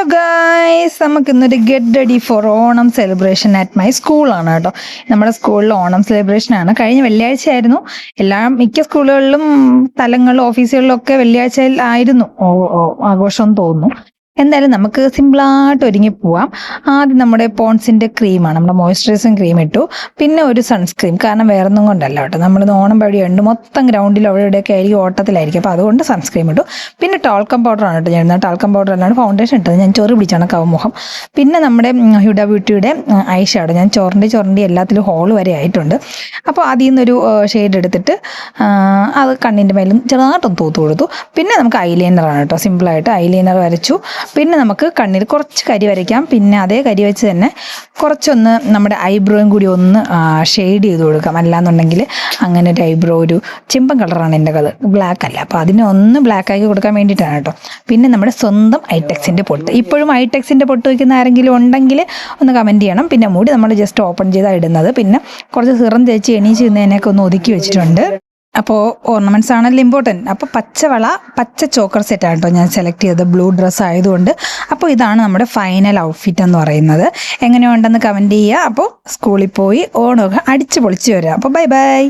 Hello guys, നമുക്ക് ഇന്നൊരു get ready for Onam celebration at my സ്കൂളാണ് കേട്ടോ. നമ്മുടെ സ്കൂളിൽ ഓണം സെലിബ്രേഷൻ ആണ്. കഴിഞ്ഞ വെള്ളിയാഴ്ച ആയിരുന്നു. മിക്ക സ്കൂളുകളിലും സ്ഥലങ്ങളിലും ഓഫീസുകളിലും ഒക്കെ വെള്ളിയാഴ്ചയിൽ ആയിരുന്നു ആഘോഷം തോന്നുന്നു. എന്തായാലും നമുക്ക് സിമ്പിളായിട്ട് ഒരുങ്ങി പോവാം. ആദ്യം നമ്മുടെ പോൺസിൻ്റെ ക്രീമാണ്, നമ്മുടെ മോയ്സ്ചറൈസിങ് ക്രീം ഇട്ടു. പിന്നെ ഒരു സൺസ്ക്രീം, കാരണം വേറെ ഒന്നും കൊണ്ടല്ല കേട്ടോ. നമ്മൾ ഓണം വഴിയുണ്ട് മൊത്തം ഗ്രൗണ്ടിൽ അവിടെ ഇവിടെയൊക്കെ ആയിരിക്കും ഓട്ടത്തിലായിരിക്കും, അപ്പോൾ അതുകൊണ്ട് സൺസ്ക്രീം ഇട്ടു. പിന്നെ ടാൽക്കം പൗഡറാണ് കേട്ടോ ഞാൻ ഇടുന്നത്. ടാൽക്കം പൗഡർ അല്ലാണ്ട് ഫൗണ്ടേഷൻ ഇട്ടത്. ഞാൻ ചൊറി പിടിച്ചാണ് കവമുഖം. പിന്നെ നമ്മുടെ ഹ്യൂഡ ബ്യൂട്ടിയുടെ ഐ ഷാഡോ, ഞാൻ ചൊരണ്ടി എല്ലാത്തിലും ഹോൾ വരെ ആയിട്ടുണ്ട്. അപ്പോൾ അതിൽ നിന്നൊരു ഷെയ്ഡ് എടുത്തിട്ട് അത് കണ്ണിൻ്റെ മേലും ചെറുതായിട്ടൊന്ന് തൂത്ത് കൊടുത്തു. പിന്നെ നമുക്ക് ഐലൈനറാണ് കേട്ടോ, സിമ്പിളായിട്ട് ഐലൈനർ വരച്ചു. പിന്നെ നമുക്ക് കണ്ണിൽ കുറച്ച് കരി വരയ്ക്കാം. പിന്നെ അതേ കരി വെച്ച് തന്നെ കുറച്ചൊന്ന് നമ്മുടെ ഐബ്രോയും കൂടി ഒന്ന് ഷെയ്ഡ് ചെയ്ത് കൊടുക്കാം. അല്ലാന്നുണ്ടെങ്കിൽ അങ്ങനെ ഒരു ഐബ്രോ ഒരു ചിമ്പൻ കളറാണ് എൻ്റെ കളർ, ബ്ലാക്ക് അല്ല. അപ്പോൾ അതിനെ ഒന്ന് ബ്ലാക്ക് ആക്കി കൊടുക്കാൻ വേണ്ടിയിട്ടാണ് കേട്ടോ. പിന്നെ നമ്മുടെ സ്വന്തം ഐടെക്സിൻ്റെ പൊട്ട്, ഇപ്പോഴും ഐടെക്സിൻ്റെ പൊട്ട് വയ്ക്കുന്ന ആരെങ്കിലും ഉണ്ടെങ്കിൽ ഒന്ന് കമൻറ്റ് ചെയ്യണം. പിന്നെ മൂടി നമ്മൾ ജസ്റ്റ് ഓപ്പൺ ചെയ്താണ് ഇടുന്നത്. പിന്നെ കുറച്ച് സിറം തേച്ച് എണീച്ച് നിന്നതിനൊക്കെ ഒന്ന് ഒതുക്കി വെച്ചിട്ടുണ്ട്. അപ്പോൾ ഓർണമെൻറ്റ്സ് ആണല്ലോ ഇമ്പോർട്ടൻറ്റ്. അപ്പോൾ പച്ചവള, പച്ച ചോക്കർ സെറ്റാണ് കേട്ടോ ഞാൻ സെലക്ട് ചെയ്തത്, ബ്ലൂ ഡ്രസ്സ് ആയതുകൊണ്ട്. അപ്പോൾ ഇതാണ് നമ്മുടെ ഫൈനൽ ഔട്ട്ഫിറ്റ് എന്ന് പറയുന്നത്. എങ്ങനെയുണ്ടെന്ന് കമൻറ്റ് ചെയ്യുക. അപ്പോൾ സ്കൂളിൽ പോയി ഓണമൊക്കെ അടിച്ച് പൊളിച്ച് വരാം. അപ്പോൾ ബൈ ബൈ.